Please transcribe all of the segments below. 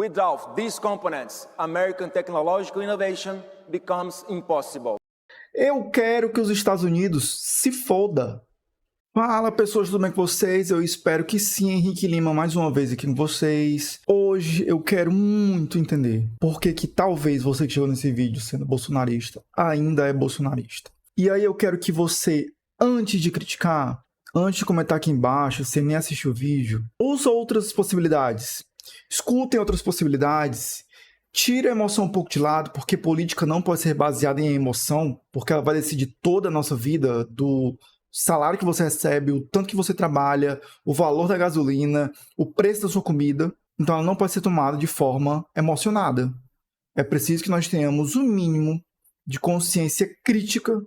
Without these components, American technological innovation becomes impossible. Eu quero que os Estados Unidos se foda. Fala, pessoas, tudo bem com vocês? Eu espero que sim. Henrique Lima mais uma vez aqui com vocês. Hoje eu quero muito entender por que talvez você que chegou nesse vídeo sendo bolsonarista ainda é bolsonarista. E aí eu quero que você, antes de criticar, antes de comentar aqui embaixo, se nem assistiu o vídeo, ouça outras possibilidades. Escutem outras possibilidades. Tire a emoção um pouco de lado, porque política não pode ser baseada em emoção, porque ela vai decidir toda a nossa vida, do salário que você recebe, o tanto que você trabalha, o valor da gasolina, o preço da sua comida. Então ela não pode ser tomada de forma emocionada. É preciso que nós tenhamos o mínimo de consciência crítica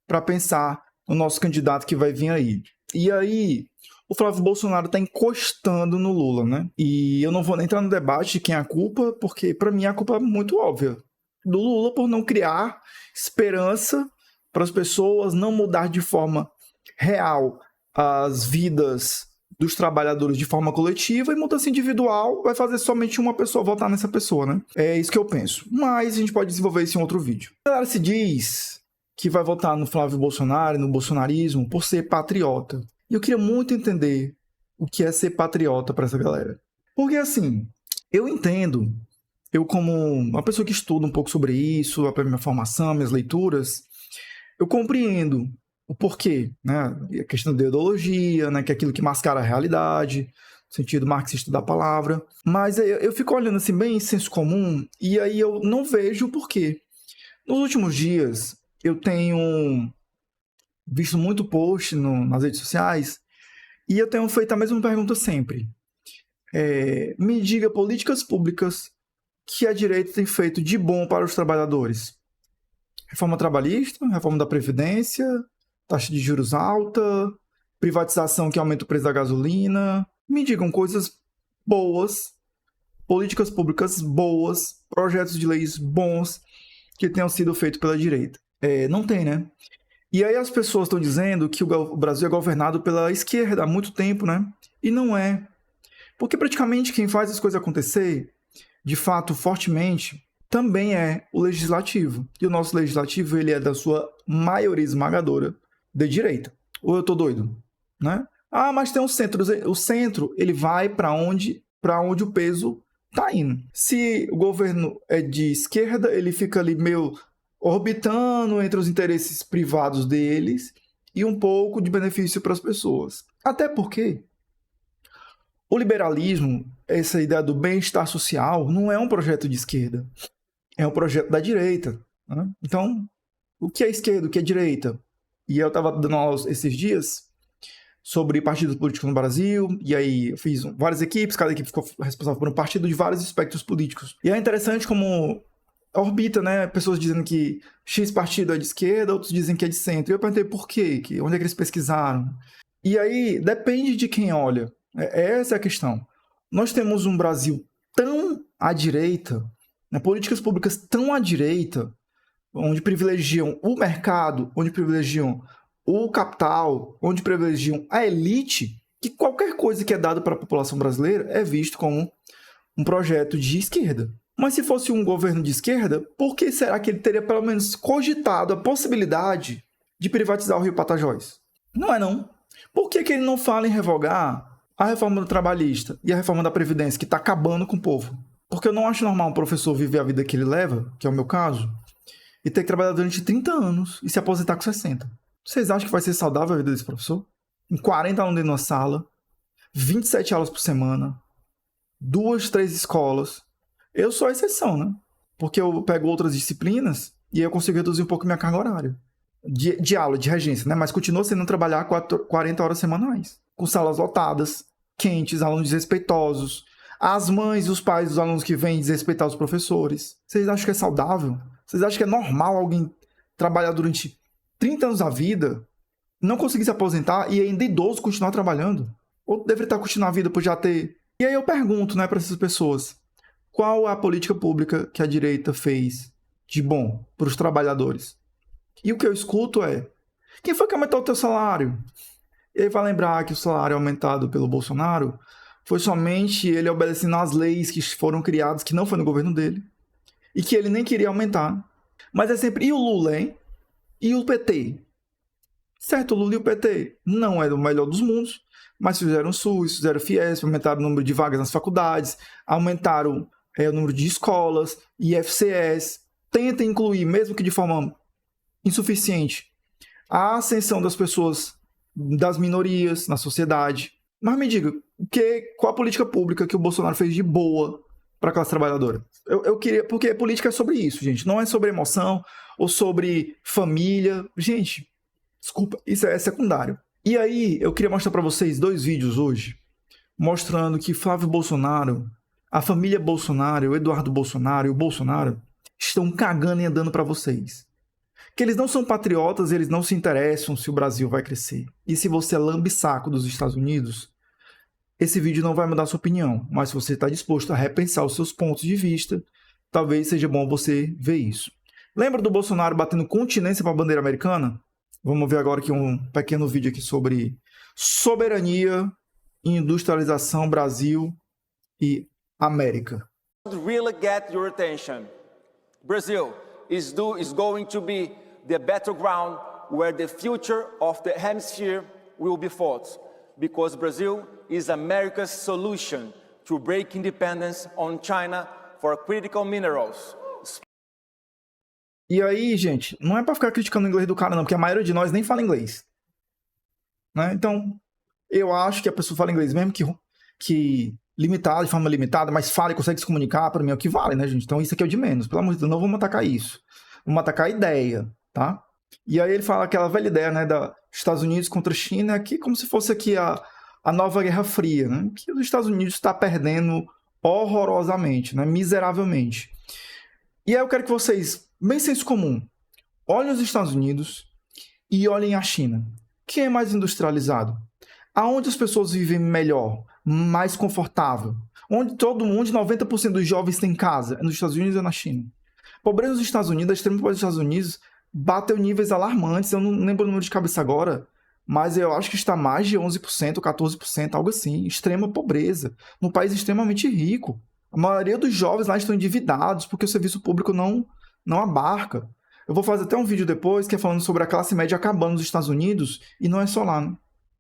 para pensar no nosso candidato que vai vir aí. E aí, o Flávio Bolsonaro está encostando no Lula, né? E eu não vou nem entrar no debate de quem é a culpa, porque para mim a culpa é muito óbvia. Do Lula por não criar esperança para as pessoas, não mudar de forma real as vidas dos trabalhadores de forma coletiva, e mudança individual vai fazer somente uma pessoa votar nessa pessoa, né? É isso que eu penso. Mas a gente pode desenvolver isso em outro vídeo. A galera se diz que vai votar no Flávio Bolsonaro, no bolsonarismo, por ser patriota. E eu queria muito entender o que é ser patriota para essa galera. Porque assim, eu entendo, eu como uma pessoa que estuda um pouco sobre isso, a minha formação, minhas leituras, eu compreendo o porquê, né? A questão da ideologia, né? Que é aquilo que mascara a realidade, no sentido marxista da palavra. Mas eu fico olhando assim, bem em senso comum, e aí eu não vejo o porquê. Nos últimos dias, eu tenho visto muito post nas redes sociais, e eu tenho feito a mesma pergunta sempre. Me diga políticas públicas que a direita tem feito de bom para os trabalhadores. Reforma trabalhista, reforma da Previdência, taxa de juros alta, privatização que aumenta o preço da gasolina. Me digam coisas boas, políticas públicas boas, projetos de leis bons que tenham sido feitos pela direita. Não tem, né? E aí as pessoas estão dizendo que o Brasil é governado pela esquerda há muito tempo, né? E não é. Porque praticamente quem faz as coisas acontecer, de fato, fortemente, também é o legislativo. E o nosso legislativo, ele é da sua maioria esmagadora de direita. Ou eu tô doido, né? Ah, mas tem um centro. O centro, ele vai para onde o peso tá indo. Se o governo é de esquerda, ele fica ali meio orbitando entre os interesses privados deles e um pouco de benefício para as pessoas. Até porque o liberalismo, essa ideia do bem-estar social, não é um projeto de esquerda. É um projeto da direita, né? Então, o que é esquerda, o que é direita? E eu estava dando aula esses dias sobre partidos políticos no Brasil, e aí eu fiz várias equipes, cada equipe ficou responsável por um partido de vários espectros políticos. E é interessante como orbita, né? Pessoas dizendo que X partido é de esquerda, outros dizem que é de centro. E eu perguntei por quê? Onde é que eles pesquisaram? E aí, depende de quem olha. Essa é a questão. Nós temos um Brasil tão à direita, né? Políticas públicas tão à direita, onde privilegiam o mercado, onde privilegiam o capital, onde privilegiam a elite, que qualquer coisa que é dada para a população brasileira é visto como um projeto de esquerda. Mas se fosse um governo de esquerda, por que será que ele teria pelo menos cogitado a possibilidade de privatizar o Rio Patajóis? Não é não. Por que ele não fala em revogar a reforma trabalhista e a reforma da Previdência, que está acabando com o povo? Porque eu não acho normal um professor viver a vida que ele leva, que é o meu caso, e ter que trabalhar durante 30 anos e se aposentar com 60. Vocês acham que vai ser saudável a vida desse professor? Em 40 alunos dentro de uma sala, 27 aulas por semana, 2, 3 escolas. Eu sou a exceção, né? Porque eu pego outras disciplinas e eu consigo reduzir um pouco minha carga horária de aula, de regência, né? Mas continuo sendo trabalhar 40 horas semanais, com salas lotadas, quentes, alunos desrespeitosos, as mães e os pais dos alunos que vêm desrespeitar os professores. Vocês acham que é saudável? Vocês acham que é normal alguém trabalhar durante 30 anos da vida, não conseguir se aposentar e ainda idoso continuar trabalhando? Ou deveria estar continuando a vida por já ter... E aí eu pergunto, né, para essas pessoas, qual é a política pública que a direita fez de bom para os trabalhadores? E o que eu escuto é, quem foi que aumentou o teu salário? E aí vai lembrar que o salário aumentado pelo Bolsonaro foi somente ele obedecendo às leis que foram criadas, que não foi no governo dele, e que ele nem queria aumentar. Mas é sempre, e o Lula, hein? E o PT? Certo, o Lula e o PT não é o melhor dos mundos, mas fizeram o SUS, fizeram o FIES, aumentaram o número de vagas nas faculdades, aumentaram o número de escolas, IFCS, tenta incluir, mesmo que de forma insuficiente, a ascensão das pessoas, das minorias na sociedade. Mas me diga, qual a política pública que o Bolsonaro fez de boa para a classe trabalhadora? Eu queria, porque política é sobre isso, gente. Não é sobre emoção ou sobre família. Gente, desculpa, isso é secundário. E aí, eu queria mostrar para vocês 2 vídeos hoje, mostrando que Flávio Bolsonaro, a família Bolsonaro, o Eduardo Bolsonaro e o Bolsonaro estão cagando e andando para vocês. Que eles não são patriotas, eles não se interessam se o Brasil vai crescer. E se você é lambe-saco dos Estados Unidos, esse vídeo não vai mudar sua opinião. Mas se você está disposto a repensar os seus pontos de vista, talvez seja bom você ver isso. Lembra do Bolsonaro batendo continência para a bandeira americana? Vamos ver agora aqui um pequeno vídeo aqui sobre soberania, industrialização, Brasil e América. Really get your attention. Brazil is going to be the battleground where the future of the hemisphere will be fought, because Brazil is America's solution to break independence on China for critical minerals. E aí, gente, não é para ficar criticando o inglês do cara não, porque a maioria de nós nem fala inglês. Né? Então, eu acho que a pessoa fala inglês mesmo que limitado, de forma limitada, mas fala e consegue se comunicar, para mim é o que vale, né, gente? Então isso aqui é o de menos. Pelo amor de Deus, não vamos atacar isso. Vamos atacar a ideia, tá? E aí ele fala aquela velha ideia, né, da Estados Unidos contra a China, que como se fosse aqui a nova Guerra Fria, né? Que os Estados Unidos está perdendo horrorosamente, né? Miseravelmente. E aí eu quero que vocês, bem senso comum, olhem os Estados Unidos e olhem a China. Quem é mais industrializado? Aonde as pessoas vivem melhor, mais confortável? Onde 90% dos jovens têm casa? É nos Estados Unidos ou na China? Pobreza nos Estados Unidos, a extrema pobreza dos Estados Unidos bateu níveis alarmantes. Eu não lembro o número de cabeça agora, mas eu acho que está mais de 11%, 14%, algo assim. Extrema pobreza. Num país extremamente rico. A maioria dos jovens lá estão endividados porque o serviço público não abarca. Eu vou fazer até um vídeo depois que é falando sobre a classe média acabando nos Estados Unidos, e não é só lá, né?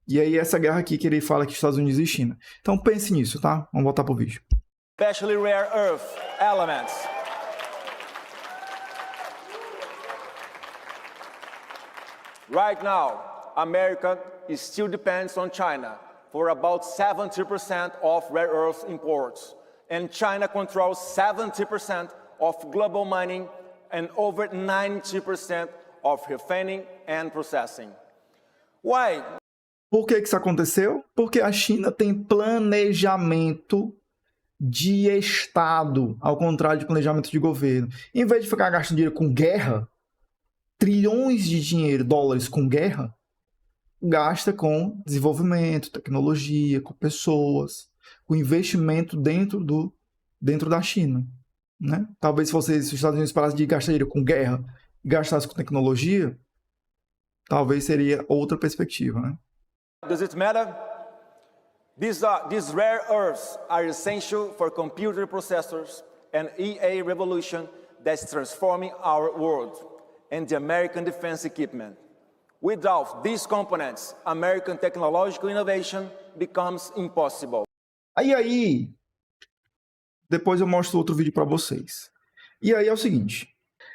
E aí essa guerra aqui que ele fala que Estados Unidos e China. Então pense nisso, tá? Vamos voltar pro vídeo. Especially rare earth elements. Right now, America still depends on China for about 70% of rare earth imports. And China controls 70% of global mining and over 90% of refining and processing. Why? Por que isso aconteceu? Porque a China tem planejamento de Estado, ao contrário de planejamento de governo. Em vez de ficar gastando dinheiro com guerra, trilhões de dinheiro, dólares com guerra, gasta com desenvolvimento, tecnologia, com pessoas, com investimento dentro da China. Né? Talvez se os Estados Unidos parassem de gastar dinheiro com guerra e gastassem com tecnologia, talvez seria outra perspectiva. Né? Does it matter? These rare earths are essential for computer processors and EA revolution that's transforming our world and the American defense equipment. Without these components, American technological innovation becomes impossible. Aí, depois eu mostro outro vídeo para vocês. E aí é o seguinte,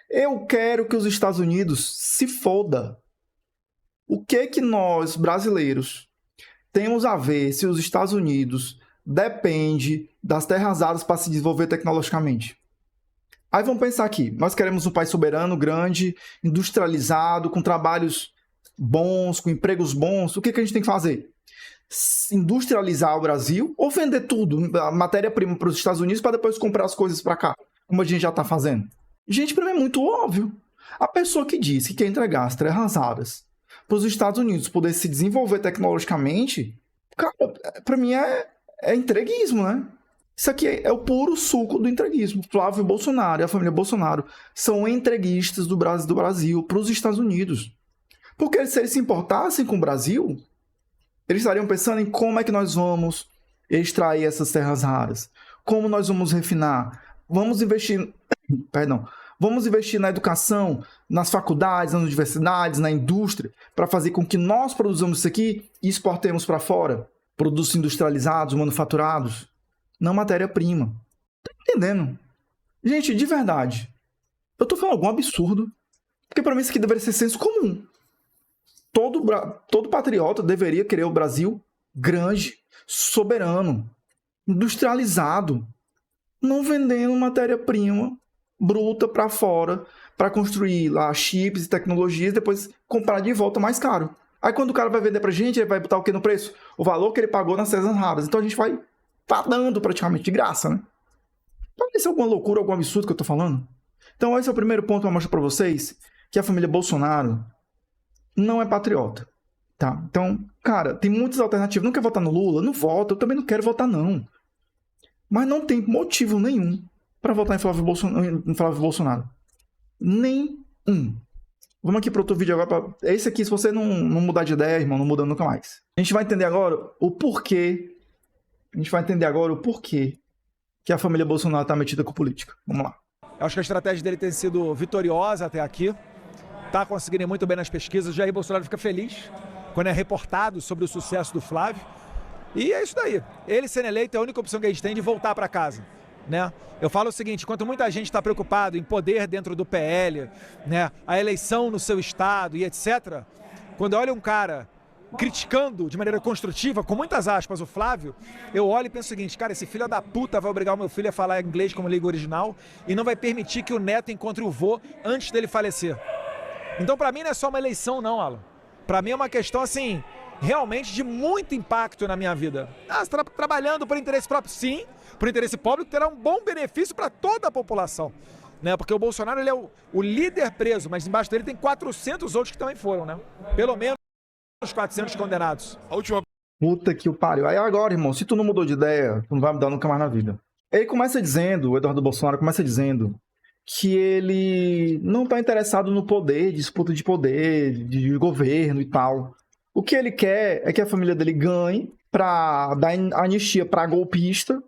eu quero que os Estados Unidos se foda. O que nós, brasileiros, temos a ver se os Estados Unidos depende das terras raras para se desenvolver tecnologicamente? Aí vamos pensar aqui, nós queremos um país soberano, grande, industrializado, com trabalhos bons, com empregos bons. O que a gente tem que fazer? Industrializar o Brasil ou vender tudo, a matéria-prima para os Estados Unidos para depois comprar as coisas para cá, como a gente já está fazendo? Gente, para mim é muito óbvio. A pessoa que diz que quer entregar as terras raras para os Estados Unidos poder se desenvolver tecnologicamente, cara, para mim é entreguismo, né? Isso aqui é o puro suco do entreguismo. Flávio Bolsonaro e a família Bolsonaro são entreguistas do Brasil para os Estados Unidos. Porque se eles se importassem com o Brasil, eles estariam pensando em como é que nós vamos extrair essas terras raras? Como nós vamos refinar? Vamos investir, vamos investir na educação, nas faculdades, nas universidades, na indústria, para fazer com que nós produzamos isso aqui e exportemos para fora. Produtos industrializados, manufaturados, não matéria-prima. Tá entendendo? Gente, de verdade, eu tô falando algum absurdo, porque para mim isso aqui deveria ser senso comum. Todo patriota deveria querer o Brasil grande, soberano, industrializado, não vendendo matéria-prima bruta para fora, para construir lá chips e tecnologias, depois comprar de volta mais caro. Aí quando o cara vai vender pra gente, ele vai botar o que no preço? O valor que ele pagou nas terras raras. Então a gente vai tá dando praticamente de graça, né? Parece alguma loucura, algum absurdo que eu tô falando? Então esse é o primeiro ponto que eu mostro pra vocês, que a família Bolsonaro não é patriota, tá? Então, cara, tem muitas alternativas. Não quer votar no Lula? Não vota. Eu também não quero votar, não. Mas não tem motivo nenhum para votar em Flávio Bolsonaro. Nenhum. Vamos aqui para outro vídeo agora. Esse aqui, se você não mudar de ideia, irmão, não muda nunca mais. A gente vai entender agora o porquê. Que a família Bolsonaro está metida com política. Vamos lá. Eu acho que a estratégia dele tem sido vitoriosa até aqui. Está conseguindo ir muito bem nas pesquisas. O Jair Bolsonaro fica feliz quando é reportado sobre o sucesso do Flávio. E é isso daí. Ele sendo eleito é a única opção que a gente tem de voltar para casa, né? Eu falo o seguinte, enquanto muita gente está preocupado em poder dentro do PL, né, a eleição no seu estado e etc., quando olha um cara criticando de maneira construtiva, com muitas aspas, o Flávio, eu olho e penso o seguinte, cara, esse filho da puta vai obrigar o meu filho a falar inglês como língua original e não vai permitir que o neto encontre o vô antes dele falecer. Então, para mim, não é só uma eleição, não, Alan. Para mim é uma questão, assim, realmente de muito impacto na minha vida. Trabalhando por interesse próprio, sim, por interesse público, terá um bom benefício para toda a população, né? Porque o Bolsonaro, ele é o líder preso, mas embaixo dele tem 400 outros que também foram, né? Pelo menos 400 condenados. A última... Puta que o pariu. Aí agora, irmão, se tu não mudou de ideia, tu não vai mudar nunca mais na vida. Ele começa dizendo, o Eduardo Bolsonaro começa dizendo que ele não está interessado no poder, disputa de poder, de governo e tal. O que ele quer é que a família dele ganhe para dar anistia para golpista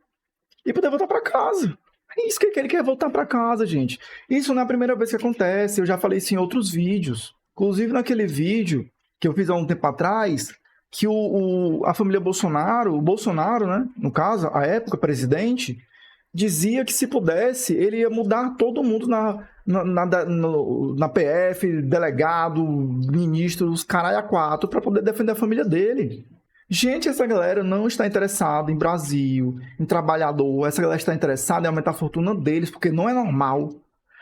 e poder voltar para casa. É isso que ele quer voltar para casa, gente. Isso não é a primeira vez que acontece, eu já falei isso em outros vídeos. Inclusive naquele vídeo que eu fiz há um tempo atrás, que a família Bolsonaro, o Bolsonaro, né, no caso, a época presidente, dizia que se pudesse, ele ia mudar todo mundo na PF, delegado, ministro, os caralho a quatro, para poder defender a família dele. Gente, essa galera não está interessada em Brasil, em trabalhador. Essa galera está interessada em aumentar a fortuna deles, porque não é normal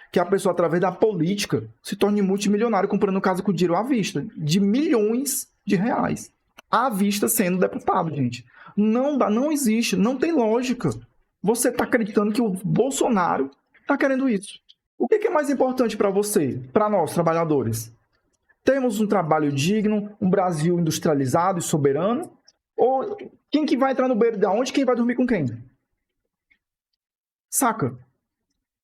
que a pessoa, através da política, se torne multimilionário comprando casa com dinheiro à vista, de milhões de reais. À vista sendo deputado, gente. Não existe, não tem lógica. Você está acreditando que o Bolsonaro está querendo isso. O que é mais importante para você, para nós, trabalhadores? Temos um trabalho digno, um Brasil industrializado e soberano? Ou quem que vai entrar no banheiro de onde? Quem vai dormir com quem? Saca?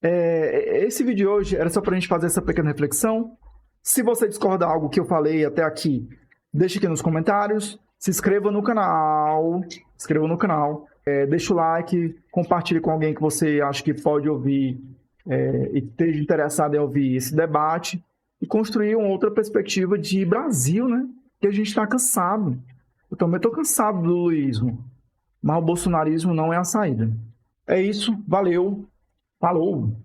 Esse vídeo de hoje era só para a gente fazer essa pequena reflexão. Se você discorda de algo que eu falei até aqui, deixe aqui nos comentários. Se inscreva no canal. Deixa o like, compartilhe com alguém que você acha que pode ouvir e esteja interessado em ouvir esse debate e construir uma outra perspectiva de Brasil, né? Que a gente está cansado. Eu também estou cansado do lulismo, mas o bolsonarismo não é a saída. É isso, valeu, falou!